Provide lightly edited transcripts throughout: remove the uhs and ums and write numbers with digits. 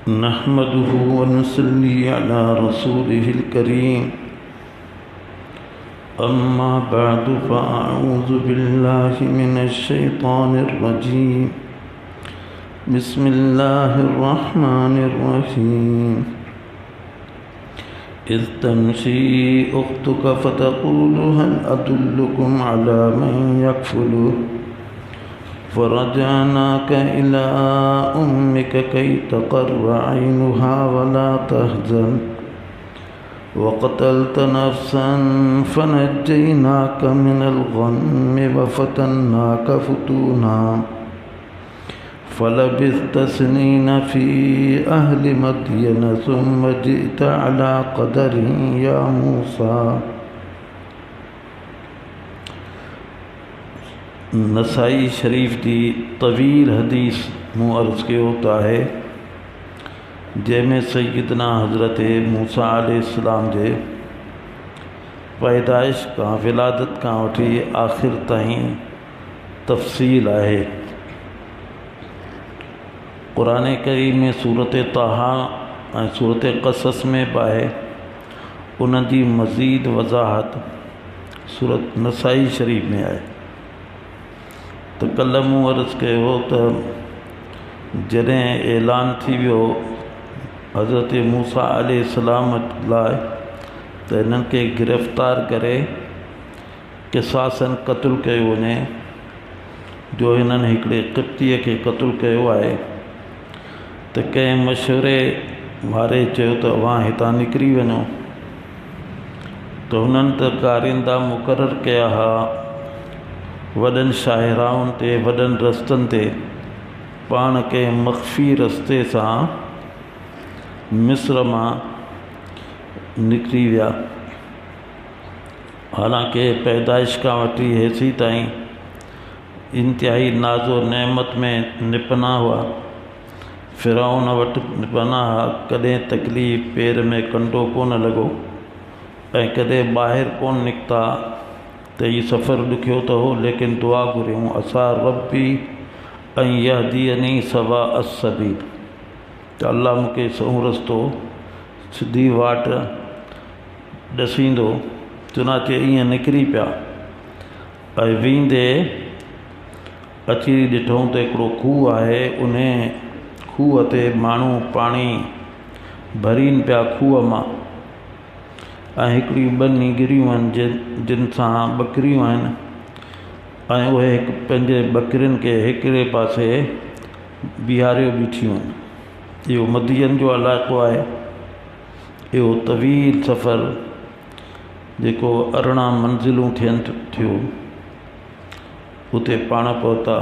नहमदुहु व नसल्ली अला रसूलिहिल करीम। अम्मा बअदु फ़अऊज़ु बिल्लाहि मिनश शैतानिर रजीम। बिस्मिल्लाहिर रहमानिर रहीम। इज़ तमशी उख्तुका फ़तक़ूलु हल अदुल्लुकुम अला मन यकफ़ुलुहु फ़रजअनाक इला उम्मिक कई तक़र्र ऐनुहा वला तहज़न वक़तल्त नफ़्सन फ़नज्जयनाक मिनल ग़म्मि वफ़तन्नाक फ़ुतूना फ़लबिस्त सनीन फ़ी अहलि मदयन सुम्म जि'त अला क़दरिन या मूसा। नसाई शरीफ की तवील हदीस मूं अर्ज़ कयो त आहे जंहिंमें सैयदना हज़रत मूसा अलैहिस्सलाम जे पैदाइश खां विलादत खां वठी आख़िर ताईं तफ़सील आहे। क़ुरान करीम में सूरत ताहा ऐं सूरत क़सस में बि आहे। उन जी मज़ीद वज़ाहत सूरत नसाई शरीफ में आहे। त कल्ह मूं अर्ज़ कयो त जॾहिं ऐलान थी वियो हज़रत मूसा अलैहिस्सलाम लाइ त हिननि खे गिरफ़्तार करे क़िसासन क़त्ल कयो वञे, जो हिननि हिकिड़े क़िब्तीअ खे क़त्ल कयो आहे, त कंहिं मशवरे वारे चयो त अवां हितां निकिरी वञो। त हुननि त कारिंदा मुक़ररु कया हुआ वॾनि शाहिराउनि ते, वॾनि रस्तनि ते पाण के मख़फ़ी रस्ते सां मिस्र मां निकिरी विया। हालांकि पैदाइश खां वठी हेसी ताईं इंतिहाई नाज़ो नेमत में निपना हुआ। फ़िरौन वटि निपना हुआ, कॾहिं तकलीफ़ पेर में कंडो कोन लॻो ऐं कॾहिं ॿाहिरि कोन निकिता त हीउ सफ़रु ॾुखियो त हो, लेकिन दुआ घुरियूं असा रब्बी ऐं यहदीअनी सवा अस्सबील, त अल्लाह मूंखे सहुं रस्तो सिधी वाट ॾसींदो। चुनाचे ईअं निकिरी पिया ऐं वेंदे अची ॾिठूं त हिकिड़ो खूह आहे। उन खूह ते माण्हू पाणी भरीनि पिया खूह मां ऐं हिकिड़ियूं ॿ नीगरियूं आहिनि जिन सां ॿकरियूं आहिनि ऐं उहे हिकु पंहिंजे ॿकरियुनि खे हिकिड़े पासे बीहारियो बीठियूं आहिनि। इहो मदीन जो इलाइक़ो आहे। इहो तवील सफ़र जेको 18 मंज़िलूं थियनि थियो, उते पाण पहुता।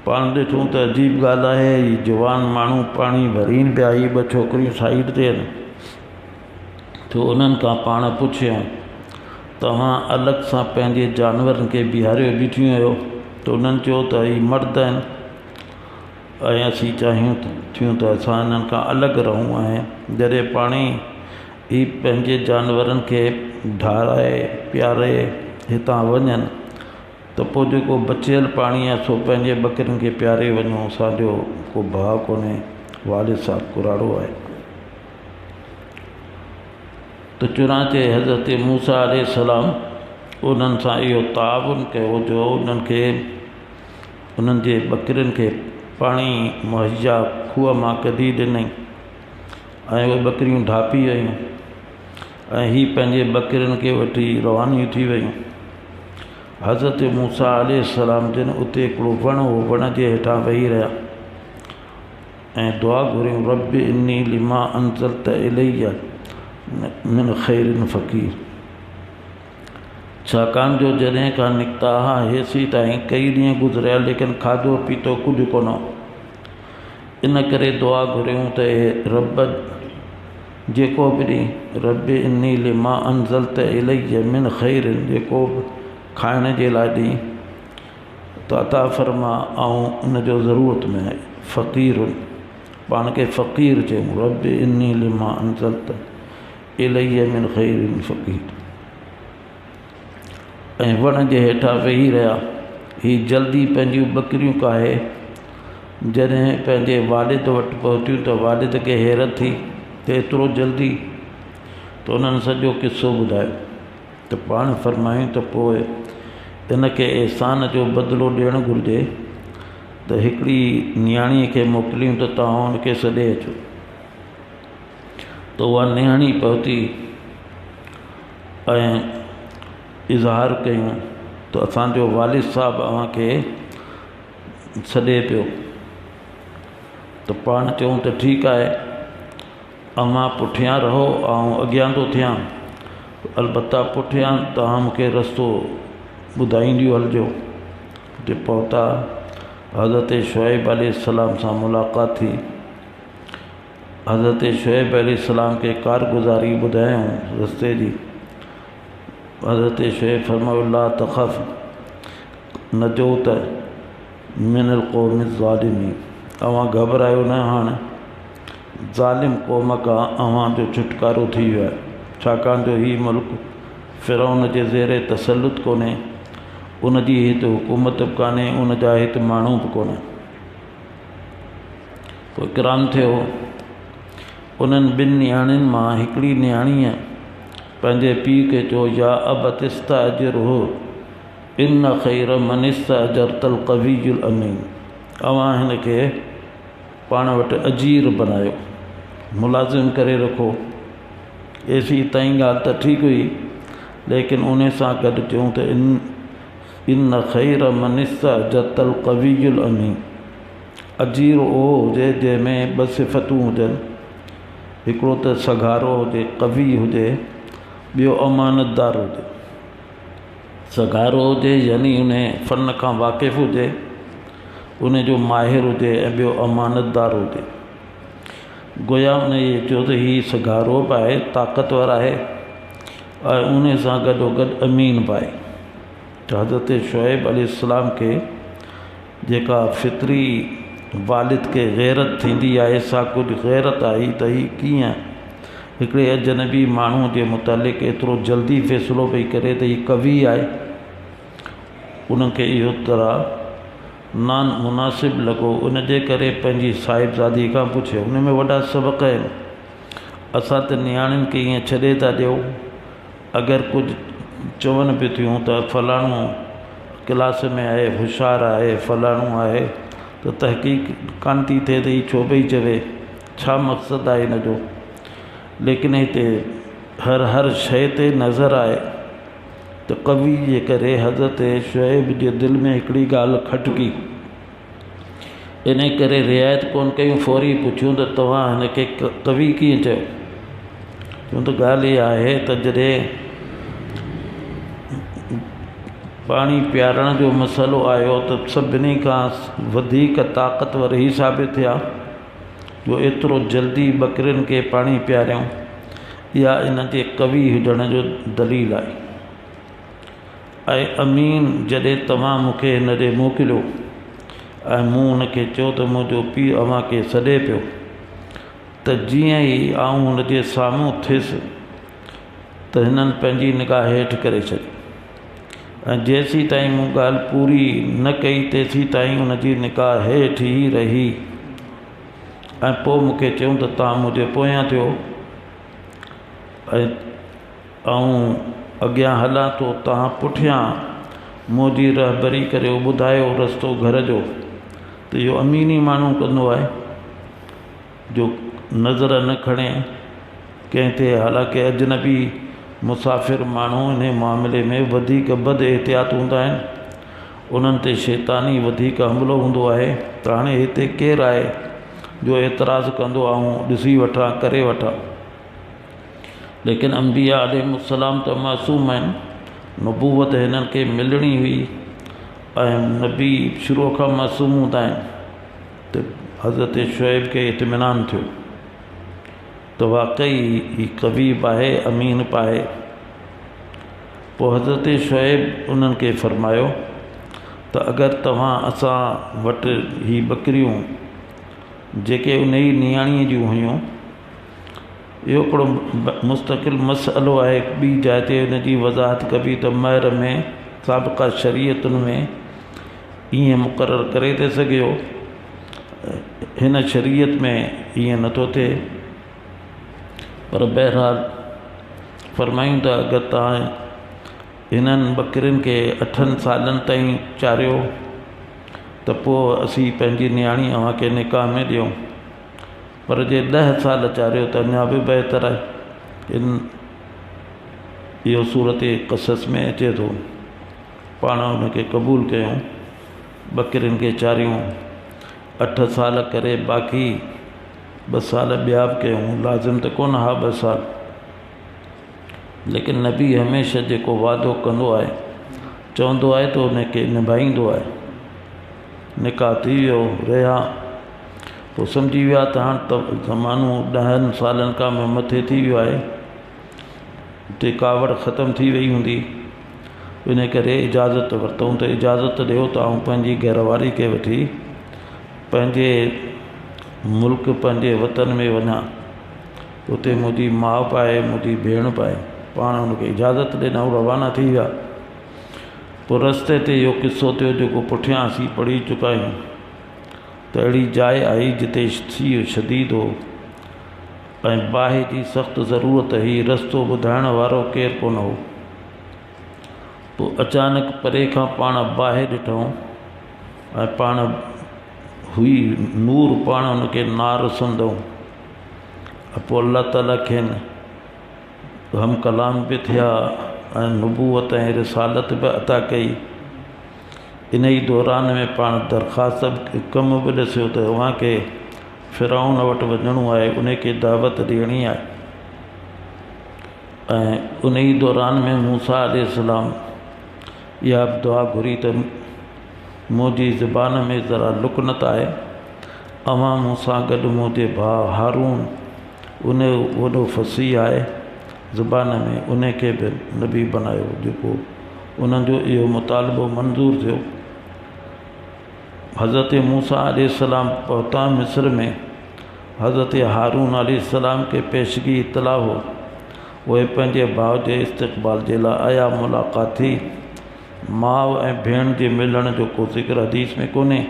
पाण ॾिठूं त अजीब ॻाल्हि आहे, हीअ जवान माण्हू पाणी भरीनि पिया, हीअ 2 छोकिरियूं साइड ते आहिनि। तो उन्हनि खां पाण पुछियऊं तव्हां अलॻि सां पंहिंजे जानवरनि खे बीहारियो बीठियूं आहियो? त उन्हनि चयो त हीअ मर्द आहिनि ऐं असीं चाहियूं थियूं त असां हिननि खां अलॻि रहूं। ऐं जॾहिं पाणी ही पंहिंजे जानवरनि खे ढाराए प्यारे हितां वञनि त पोइ जेको बचियल पाणी आहे सो पंहिंजे ॿकरियुनि खे प्यारे वञो। असांजो को भाउ कोन्हे, वालिद साहब कुराड़ो आहे। त चुनाचे हज़रत मूसा अलैहिस्सलाम उन्हनि सां इहो ताउन कयो जो उन्हनि खे उन्हनि जे ॿकरियुनि खे पाणी मुहैया खूह मां कढी ॾिनई ऐं उहे ॿकरियूं ढापी वयूं ऐं हीअ पंहिंजे ॿकरियुनि खे वठी रवानियूं थी वयूं। हज़रत मूसा अलैहिस्सलाम जिन उते हिकिड़ो वण हो, वण जे हेठां वेही रहिया ऐं दुआ घुरियूं रब्बि इन्नी लिमा अंज़लत इलैया मिन ख़ैरिन फ़क़ीर। छाकाणि जो जॾहिं खां निकिता हुआ हेसी ताईं कई ॾींहं गुज़रिया, लेकिन खाधो पीतो कुझु कोन हो। इन करे दुआ घुरियूं त रब जेको बि ॾींहुं रब्बि इन्नी लिमा अंज़लत इलैया मिन ख़ैरिन, जेको बि खाइण जे लाइ ॾींहुं त अता फरमा, ऐं उन जो ज़रूरत में आहे फ़क़ीरुनि, पाण खे फ़क़ीर चयूं। रब्बि इन्नी लिमा अंज़लत इलैया मिन ख़ैरिन फ़क़ीर। ऐं वण जे हेठां वेही रहिया। ही जल्दी पंहिंजियूं ॿकरियूं काहे जॾहिं पंहिंजे वालिद वटि पहुतियूं त वालिद खे हैरत थी त एतिरो जल्दी, त उन्हनि सॼो किस्सो ॿुधायो त पाण फरमायूं त पोइ इनखे एहसान जो बदिलो ॾियणु घुरिजे त हिकिड़ी नियाणीअ खे मोकिलियूं त तव्हां हुनखे सॾे अचो। त उहा नियाणी पहुती ऐं इज़हार कयूं त असांजो वालिद साहिबु अव्हांखे सॾे पियो। त पाण चयूं त ठीकु आहे, अव्हां पुठियां रहो ऐं अॻियां थो थियां, अलबत्ता पुठियां तव्हां मूंखे रस्तो ॿुधाईंदियूं हलिजो। हुते पहुता, हज़रत शुएब अलैहिस्सलाम सां मुलाक़ात थी। हज़रत शुएब अलैहिस्सलाम खे कारगुज़ारी ॿुधायूं रस्ते जी। हज़रत शुएब फरमायो ला तख़फ़ नजोत मिनल क़ौमि ज़ालिमीन, अव्हां घबरायो न, हाणे ज़ालिम क़ौम खां अव्हांजो छुटकारो थी वियो आहे, छाकाणि जो हीउ मुल्क फ़िरौन जे ज़ेरे तसल्लुत कोन्हे, उनजी हिते हुकूमत बि कान्हे, उनजा हिते माण्हू बि कोन्हे। पोइ इकराम थियो। उन्हनि ॿिनि नियाणियुनि मां हिकिड़ी नियाणीअ पंहिंजे पीउ खे चयो या अबत इस्तअजिरहु इन ख़ैर मन इस्तअजरतल क़वियुल अमीन, अव्हां हिनखे पाण वटि अजीर बनायो, मुलाज़िम करे रखो। एसी ताईं ॻाल्हि त ठीकु हुई, लेकिन उन सां गॾु चयूं त इन ख़ैर मन इस्तअजरतल क़वियुल अमीन, अजीर उहो हुजे जंहिंमें ॿ सिफ़तूं हुजनि, हिकिड़ो त सघारो हुजे, कवी हुजे, ॿियो अमानतदार हुजे। सघारो हुजे यानी उन फ़न खां वाक़िफ़ हुजे, उन जो माहिर हुजे, ऐं ॿियो अमानतदार हुजे। गोया उन इहे चयो त हीउ सघारो बि आहे, ताक़तवर आहे, ऐं उन सां गॾोगॾु अमीन बि आहे। त हज़रत शुएब अलैहिस्सलाम खे जेका फितरी वालिद खे गैरत थींदी आहे, सा कुझु गैरत आई त हीउ कीअं हिकिड़े अजनबी माण्हूअ जे मुतालिक़ एतिरो जल्दी फ़ैसिलो पई करे त हीउ कवि आहे। उनखे इहो तरह नान मुनासिब लॻो, उनजे करे पंहिंजी साहिबज़ादी खां पुछियो। उन में वॾा सबक़ आहिनि। असां त नियाणियुनि खे ईअं छॾे था ॾियूं, अगरि कुझु चवनि बि थियूं त फलाणो क्लास में आहे, होशियारु आहे, फलाणो आहे, त तहक़ीक़ कान थी थिए त हीउ छो पई चवे, छा मक़सदु आहे हिन जो। लेकिन हिते हर शइ ते नज़र आहे त कवि जे करे हज़रत शुएब जे दिलि में हिकिड़ी ॻाल्हि खटकी, इन करे रिआयत कोन कयूं, फौरी पुछियूं त तव्हां हिनखे कवि कीअं चयो। चयूं त ॻाल्हि इहा आहे त जॾहिं पाणी पीआरण जो मसइलो आयो त सभिनी खां वधीक ताक़तवर ई साबित थिया जो एतिरो जल्दी ॿकरियुनि खे पाणी पीआरियऊं, इहा इन जे कवि हुजण जो दलील आहे। ऐं अमीन, जॾहिं तव्हां मूंखे हिन ॾे मोकिलियो ऐं मूं हुनखे चयो त मुंहिंजो पीउ अव्हांखे सॾे पियो, त जीअं ई आऊं हुनजे साम्हूं थियुसि त हिननि पंहिंजी निगाह हेठि करे छॾी, ऐं जेसीं ताईं मूं ॻाल्हि पूरी न कई तेसीं ताईं हुनजी निगाह हेठि ई रही। ऐं पोइ मूंखे चयूं त तव्हां मुंहिंजे पोयां थियो, ऐं अॻियां हलां थो, तव्हां पुठियां मुंहिंजी रहबरी करियो, ॿुधायो रस्तो घर जो। त इहो अमीनी माण्हू कंदो आहे जो नज़र न खणे कंहिं ते। हालांकि अजनबी मुसाफ़िर माण्हू इन मामले में वधीक बद एहतियात हूंदा आहिनि, उन्हनि ते शैतानी वधीक हमिलो हूंदो आहे। त हाणे हिते केरु आहे जो एतिराज़ु कंदो ऐं ॾिसी वठां, करे वठां। लेकिन अंबिया अलैहिस्सलाम त मासूम आहिनि, नबूवत हिननि खे मिलणी हुई, ऐं नबी शुरू खां मासूम हूंदा आहिनि। त हज़रत शुएब खे इत्मिनान थियो त वाक़ई ही कवी बि आहे, अमीन बि आहे। पोइ हज़रत शुएब उन्हनि खे फ़रमायो त अगरि तव्हां असां वटि ही ॿकरियूं जेके उन ई नियाणीअ जूं हुयूं, इहो हिकिड़ो मुस्तक़िल मसइलो आहे, ॿी जाइ ते हुनजी वज़ाहत कबी त महर में साबिक़ा शरीयतुनि में ईअं मुक़ररु करे थो सघियो। हिन शरीयत में ईअं नथो थिए। पर बहरहाल फरमायूं था अगरि तव्हां हिननि बकरियुनि खे 8 सालनि ताईं चारियो त पोइ असीं पंहिंजी नियाणी अव्हांखे निकाह में ॾियूं, पर जे 10 साल चारियो त अञा बि बहितर आहे। इहो सूरत क़सस में अचे थो। पाण हुनखे क़बूल कयूं, बकरियुनि खे चारियूं, 8 साल करे बाक़ी 2 साल ॿिया बि कयूं, लाज़िम त कोन हा 2 साल। लेकिन नबी हमेशह जेको वादो कंदो आहे, चवंदो आहे त उनखे निभाईंदो आहे। निकाह थी वियो, रहिया, पोइ सम्झी विया त हाणे त ज़मानो 10 सालनि खां मथे थी वियो आहे, उते कावड़ ख़तमु थी वई हूंदी, इन करे इजाज़त वरितऊं त इजाज़त ॾियो त आउं पंहिंजी घरवारी खे वठी पंहिंजे मुल्क, पंहिंजे वतन में वञा, उते मुंहिंजी माउ पाए, मुंहिंजी भेण पाए। पाण हुनखे इजाज़त ॾिनऊं, रवाना थी विया। पोइ रस्ते ते इहो किस्सो थियो जेको पुठियां असीं पढ़ी चुका आहियूं त अहिड़ी जाइ आई जिते सीउ शदीद हो ऐं बाहि जी सख़्तु ज़रूरत हुई, रस्तो ॿुधाइण वारो केरु कोन हो। पोइ अचानक परे खां पाण बाहि ॾिठऊं ऐं पाण हुई नूर, पाण हुनखे नार सुंदऊं। पोइ अल्लाह ताला खेनि हम कलाम बि थिया ऐं नबूवत ऐं रिसालत बि अता कई। इन ई दौरान में पाण दरख़्वास्त कमु बि ॾिसियो त अव्हांखे फ़िरौन वटि वञिणो आहे, उनखे दावत ॾियणी आहे। ऐं उन ई दौरान में मूसा अलैहिस्सलाम इहा बि दुआ घुरी त मुंहिंजी ज़बान में ज़रा लुकनत आहे, अव्हां मूंसां गॾु मुंहिंजे भाउ हारून, उन वॾो फसीह आहे ज़बान में, उनखे बि नबी बनायो। जेको उन्हनि जो इहो मुतालबो मंज़ूर थियो। हज़रत मूसा अलैहिस्सलाम पहुता मिस्र में, हज़रत हारून अलैहिस्सलाम के पेशगी इतला हो, उहे पंहिंजे भाउ जे इस्तक़बाल जे लाइ आया। मुलाक़ात थी, माउ ऐं भेण जे मिलण जो को ज़िक्र हदीस में कोन्हे,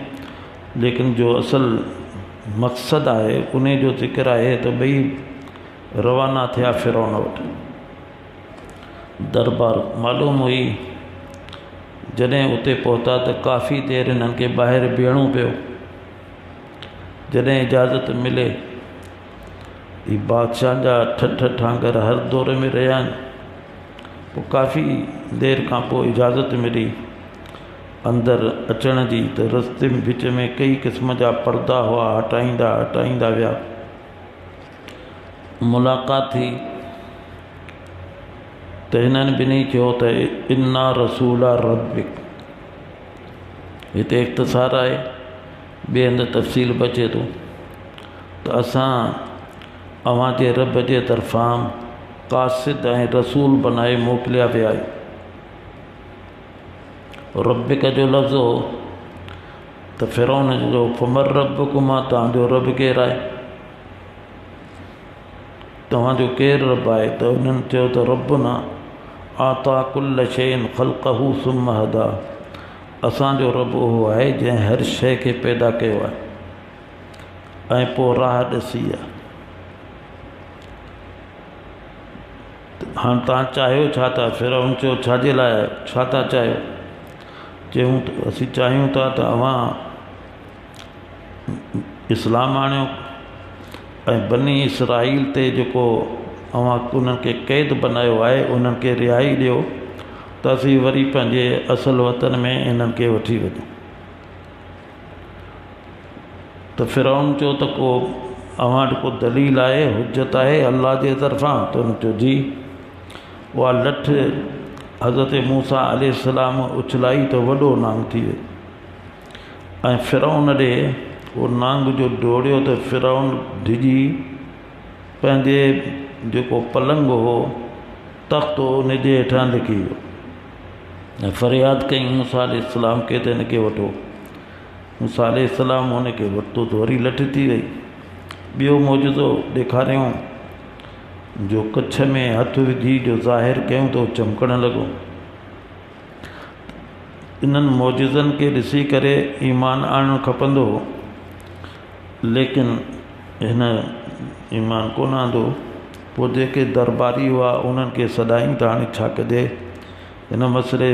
लेकिन जो असल मक़सदु आहे उन जो ज़िक्र आहे त ॿई रवाना थिया फ़िरौन वटि। दरबार मालूम हुई, जॾहिं उते पहुता त काफ़ी देरि हिननि खे ॿाहिरि बीहणो पियो। जॾहिं इजाज़त मिले, ही बादशाह जा ठठ ठांगर हर दौर में रहिया आहिनि। पोइ काफ़ी देरि खां पोइ इजाज़त मिली अंदरि अचण जी, त रस्ते विच में कई क़िस्म जा पर्दा हुआ, हटाईंदा विया। मुलाक़ात थी त हिननि ॿिन्ही चयो त इन्ना रसूला रब्बिक। हिते इख़्तिसार आहे, ॿिए हंधि तफ़सील बचे थो त असां अव्हांजे रब जे तरफ़ां क़ासिद ऐं रसूल बनाए मोकिलिया विया आहियूं। रब्बिक जो लफ़्ज़ हो त फ़िरौन जो फमर रब्बुकुमा, तव्हांजो रब केरु आहे, तव्हांजो केरु रब आहे? त उन्हनि चयो त रब्बुना आता कुल्ल शैइन ख़ल्क़हू सुम्मा हदा। असांजो रब उहो आहे जंहिं हर शइ खे पैदा कयो आहे ऐं पोइ राह ॾसी आहे। हाणे तव्हां चाहियो छा था? फ़िरौन चयो छाजे लाइ, छा था चाहियो? चयूं त असीं चाहियूं था त अव्हां इस्लाम आणियो ऐं बनी इसराईल ते जेको अव्हां उन्हनि खे क़ैद बनायो आहे उन्हनि खे रिहाई ॾियो त असीं वरी पंहिंजे असल वतन में इन्हनि खे वठी वञूं। त फ़िरौन चयो त को अव्हां वटि को दलील आहे, हुजत आहे अल्लाह जे तरफ़ां? त हुन चयो जी। उहा लठ हज़रत मूसा अलैहिस्सलाम उछलाई त वॾो नांग थी वियो ऐं फ़िरौन ॾे उहो नांग जो डोड़ियो त फ़िरौन डिॼी पंहिंजे जेको पलंग हो, तख़्त हो, उन जे हेठां लिकी वियो ऐं फ़रियाद कई मूसा अलैहिस्सलाम खे त हिनखे वठो। मूसा अलैहिस्सलाम हुनखे वरितो त वरी लठ थी वई। ॿियो मौजूदो ॾेखारियूं जो कच्छ में हथ विझी जो ज़ाहिर कयूं त चमकण लॻो। इन्हनि मौजूज़नि खे ॾिसी करे ईमान आणणु खपंदो लेकिन हिन ईमान कोन आंदो। पोइ जेके दरबारी हुआ उन्हनि खे सदाईं त हाणे छा कजे, हिन मसइले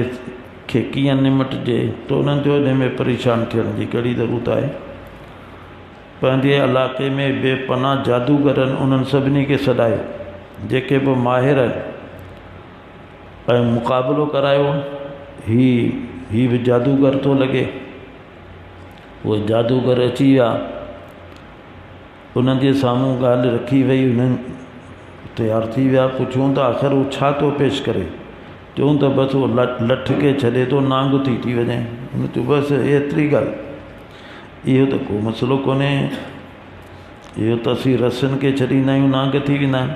खे कीअं निमटिजे, त उन्हनि जो इन में परेशान थियण जी कहिड़ी ज़रूरत आहे। पंहिंजे इलाइक़े में बेपनाह जादूगर आहिनि, उन्हनि सभिनी खे सॾायो, जेके बि माहिर आहिनि, ऐं मुक़ाबिलो करायो। ही बि जादूगर थो लॻे। उहे जादूगर अची विया, उन्हनि जे साम्हूं ॻाल्हि रखी वई, उन्हनि तयारु थी विया। पुछूं त आख़िर उहो छा थो पेश करे? चयूं त बसि उहो लठ खे छॾे थो, नांग थी वञे। हुन चयो बसि एतिरी ॻाल्हि, इहो त को मसइलो कोन्हे, इहो त असीं रसियुनि खे छॾींदा आहियूं, नांग थी वेंदा आहिनि।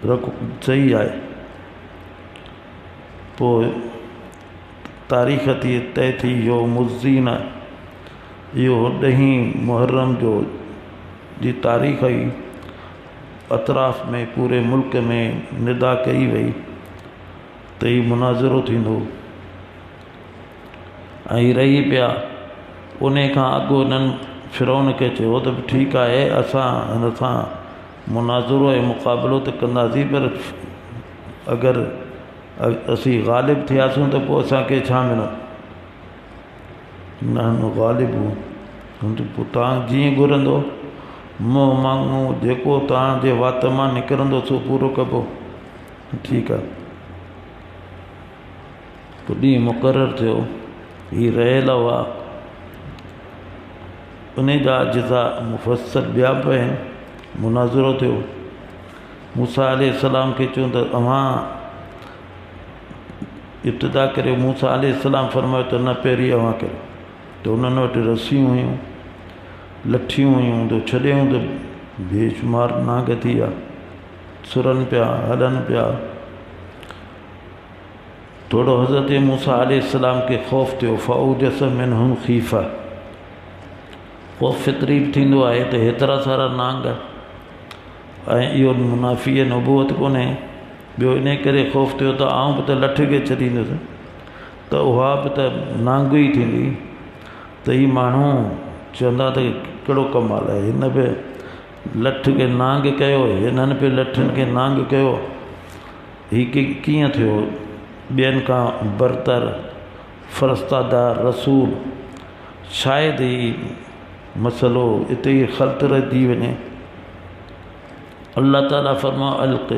रखो, सही आहे। पोइ तारीख़ थी तय थी, इहो मुज़ीन, इहो 10 मुहर्रम जो जी तारीख़ हुई। अतराफ़ में पूरे मुल्क में निदा कई वई त ही मुनाज़िरो थींदो, ऐं रही पिया। उन खां अॻु उन्हनि फ़िरौन खे चयो त ठीकु आहे, असां हिन सां मुनाज़िरो ऐं मुक़ाबिलो त कंदासीं, पर अगरि असीं ग़ालिब थियासीं त पोइ असांखे छा मिलंदो? न ग़ालिब पोइ तव्हां जीअं घुरंदो, मुंहुं मांगो, जेको तव्हांजे वात मां निकिरंदो सो पूरो कबो। ठीकु आहे। पोइ ॾींहुं मुक़ररु थियो, ही रहियल हुआ। उन जा अज्जा मुफ़स्सिल ॿिया बि आहिनि। मुनाज़िरो थियो, मूसा अलैहिस्सलाम खे चयूं त अव्हां इब्तिदा करियो। मूसा अलैहिस्सलाम फरमायो त न, पहिरीं अव्हां करियो। त उन्हनि वटि रसियूं हुयूं, लठियूं हुयूं, त छॾियूं त बेशुमार नांग थी विया, सुरनि पिया, हलनि पिया। थोरो हज़रत मूसा अलैहिस्सलाम खे ख़ौफ़ थियो। फ़अौजस मिनहुम ख़ीफ़ा, ख़ौफ़ फितरी बि थींदो आहे त हेतिरा सारा नांग, ऐं इहो मुनाफ़ी नबूवत कोन्हे। ॿियो इन करे ख़ौफ़ थियो त आउं बि त लठ खे छॾींदुसि, त उहा बि त नांग ई थींदी। त ही माण्हू चवंदा त कहिड़ो कमाल आहे, हिन बि लठ खे नांग कयो, हिननि बि लठनि खे नांग कयो। ही कीअं थियो? ॿियनि खां बरतर, फ़रिश्तादार, रसूल, शायदि ही मसइलो इते ई ख़ल्त रहिजी वञे। अल्लाह ताला फरमा अलक़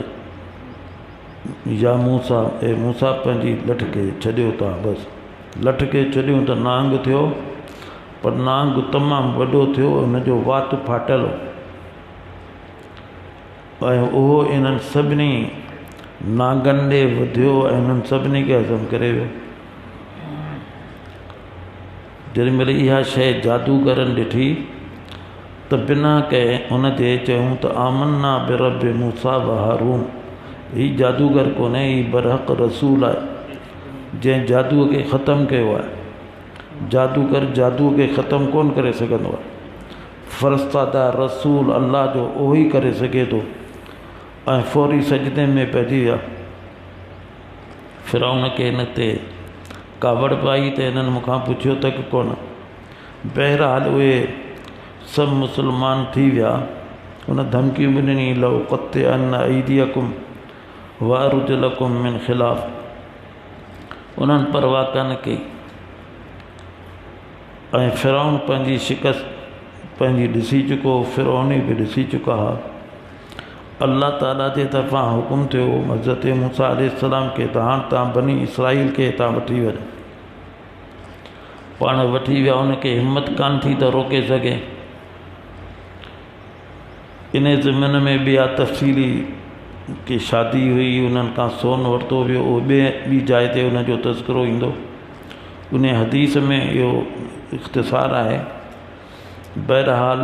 या मूसा, ए मूसा पंहिंजी लठ खे छॾियो था। बसि लठ खे छॾियूं त नांग थियो, पर नांग तमामु वॾो थियो, हुनजो वात फाटल हो, ऐं उहो इन्हनि सभिनी नांगनि ॾे वधियो ऐं उन्हनि सभिनी खे हज़म करे वियो। जेॾीमहिल इहा शइ जादूगरनि ॾिठी त बिना कंहिं हुनजे चयूं त आमन्ना बिरब मूसा व हारून। ही जादूगर कोन्हे, ही बरहक़ रसूल आहे, जंहिं जादूअ खे ख़तमु कयो आहे। जादूगर जादूअ खे ख़तमु कोन करे सघंदो आहे। फ़रिश्तादार रसूल अल्लाह जो उहो ई करे सघे थो। ऐं फौरी सजदे में पइजी विया। फ़िरौन खे हिन ते कावड़ पाई त हिननि मूंखां पुछियो तक कोन। बहरहाल उहे सभु मुस्लमान थी विया। उन धमकियूं बि ॾिनी, लौ क़त्तअन अयदीयकुम व अर्जुलकुम मिन ख़िलाफ़। उन्हनि परवाह कान कई। ऐं फ़िरौन पंहिंजी शिकस्त पंहिंजी ॾिसी चुको, फ़िरौन बि ॾिसी चुका हुआ। अल्लाह ताला जे तरफ़ां हुकुम थियो हज़रत मूसा अलैहिस्सलाम खे त हाणे तव्हां बनी इसराईल खे हितां वठी वञो। पाण वठी विया, उनखे हिमत कान थी त रोके सघे। इन ज़मीन में ॿिया तफ़सीली की शादी हुई, उन्हनि खां सोन वरितो वियो, उहो ॿी जाइ ते उनजो तज़किरो ईंदो। उन हदीस में इहो इख़्तिसार आहे। बहरहाल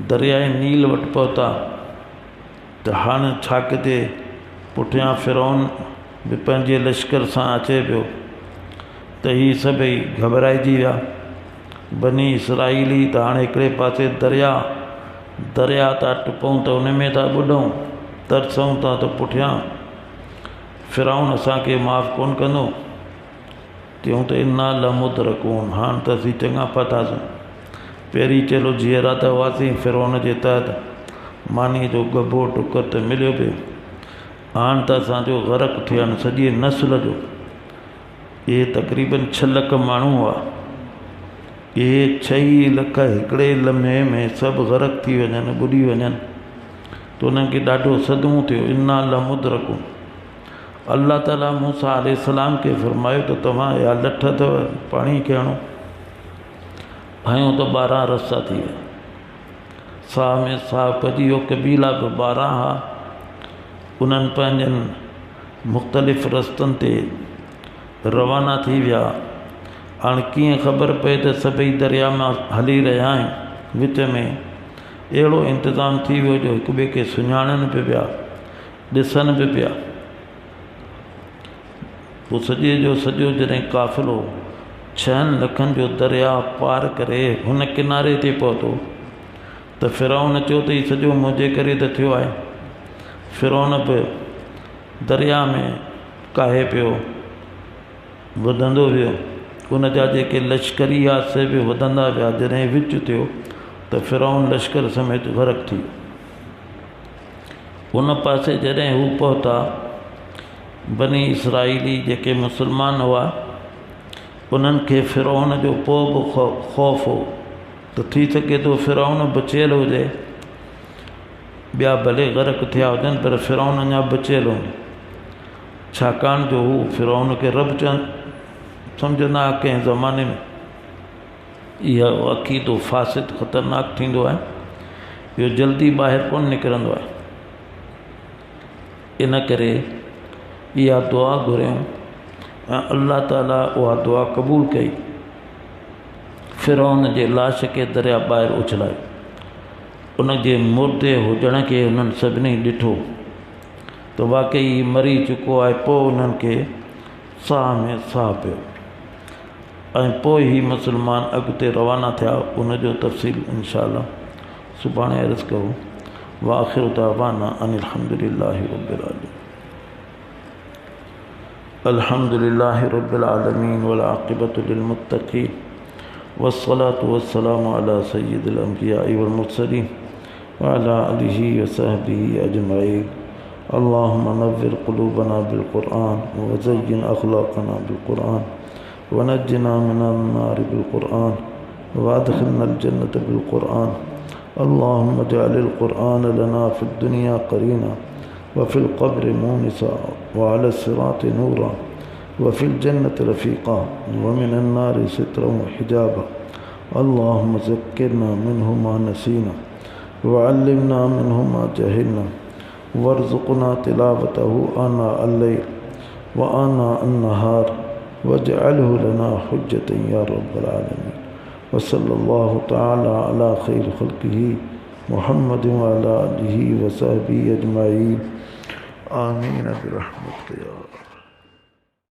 दरियाए नील वटि पहुता त हाणे छा कजे? पुठियां फ़िरौन बि पंहिंजे लश्कर सां अचे पियो त ही सभई घबराइजी विया। बनी इसराईली त हाणे हिकिड़े पासे दरिया था टुपऊं त उन में था ॿुॾूं, तरसूं था त पुठियां फ़िरौन असांखे माफ़ु कोन कंदो। चयूं त इन्ना लमुदरकून, हाणे त असीं चङा फाथासीं। पहिरीं चलो जीअरा त हुआसीं फिरौन जे तहत मानी जो गबो टुकर त मिलियो पियो, हाणे त असांजो ग़रक़ थियो आहे सॼी नस्ल जो। इहे तक़रीबन 6 लख माण्हू हुआ, इहे 6 लख हिकिड़े लम्हे में सभु ग़रक़ थी वञनि, ॿुॾी वञनि, त उन्हनि खे ॾाढो सदमो थियो। इन्ना लमुद्रकूं, अल्लाह ताला मूसा अलैहिस्सलाम खे फरमायो त तव्हां या लठ अथव पाणी खणो, हयूं त 12 रस्ता थी विया, साह में साह पइजी वियो। कबीला बि 12 हुआ, उन्हनि पंहिंजनि मुख़्तलिफ़ रस्तनि ते रवाना थी विया। हाणे कीअं ख़बर पए त सभई दरिया मां हली रहिया आहिनि, विच में अहिड़ो इंतज़ाम थी वियो जो हिक ॿिए खे सुञाणनि बि पिया, ॾिसनि बि पिया। पोइ सॼे जो सॼो जॾहिं काफ़िलो 6 लखनि जो दरिया पार करे हुन किनारे ते पहुतो त फिरौन चयो त हीउ सॼो मुंहिंजे करे त थियो आहे। फिरौन बि दरिया में काहे पियो, वधंदो वियो। उन जा जेके लश्करी हादसे बि वधंदा विया। जॾहिं विच थियो त फिरौन लश्कर समेत ग़रक़ थी वियो। उन पासे जॾहिं हू पहुता, बनी इसराइली जेके मुसलमान हुआ, उन्हनि खे फिरौन जो पोइ बि ख़ौफ़ हो त थी सघे थो फिरौन बचियल हुजे, ॿिया भले ग़रक़ थिया हुजनि पर फिरौन अञा बचियल हुजे, छाकाणि जो हू फिरौन खे रब सम्झंदा हुआ। कंहिं ज़माने में इहा अक़ीदो फ़ासिद ख़तरनाक थींदो आहे, इहो जल्दी ॿाहिरि कोन निकिरंदो आहे। इन करे इहा दुआ घुरियूं ऐं अल्लाह ताला उहा दुआ क़बूल कई। फिरौन जे लाश खे दरिया ॿाहिरि उछलायो, उन जे मुर्दे हुजण खे उन्हनि सभिनी ॾिठो त वाक़ई मरी चुको आहे। पोइ उन्हनि खे साह में साह पियो ऐं पोइ ई मुसलमान अॻिते रवाना थिया। उनजो तफ़सील इंशाअल्लाह सुभाणे अर्ज़ कयूं। वाखिर दावाना अनिल हम्दुलिल्लाहि रब्बिल आलमीन। अल्हम्दुलिल्लाहि रब्बिल आलमीन वल आक़िबतु लिल मुत्तक़ीन वस्सलातु वस्सलामु अला सय्यिदिल अंबियाइ वल मुरसलीन व अला आलिहि व सहबिहि अजमईन। अल्लाहुम्मा नव्विर क़ुलूबना बिल क़ुरआन व ज़य्यिन अख़लाक़ना बिल क़ुरआन व नज्जिना मिनन नार बिल क़ुरआन व अदखिलनल जन्नत बिल क़ुरआन। अल्लाहुम्मा जअलिल क़ुरआन लना फिद दुनिया क़रीना व फिल क़ब्र मूनिसा व अला सिरात नूरा व फिल जन्नत रफ़ीक़ा व मिनन नार सितरन व हिजाबा। अल्लाहुम्मा ज़क्किरना मिन्हु मा नसीना व अल्लिमना मिन्हु मा जहिलना वर्ज़ुक़ना तिलावतहु आना अल-लैल व आना अन-नहार वजअलहु लना हुज्जतन या रब्बल आलमीन। व सल्लल्लाहु तआला अला खैर खल्क़िही मुहम्मद व अला आलिहि व सहबिही अजमईन। आमीन बिरहमतिका।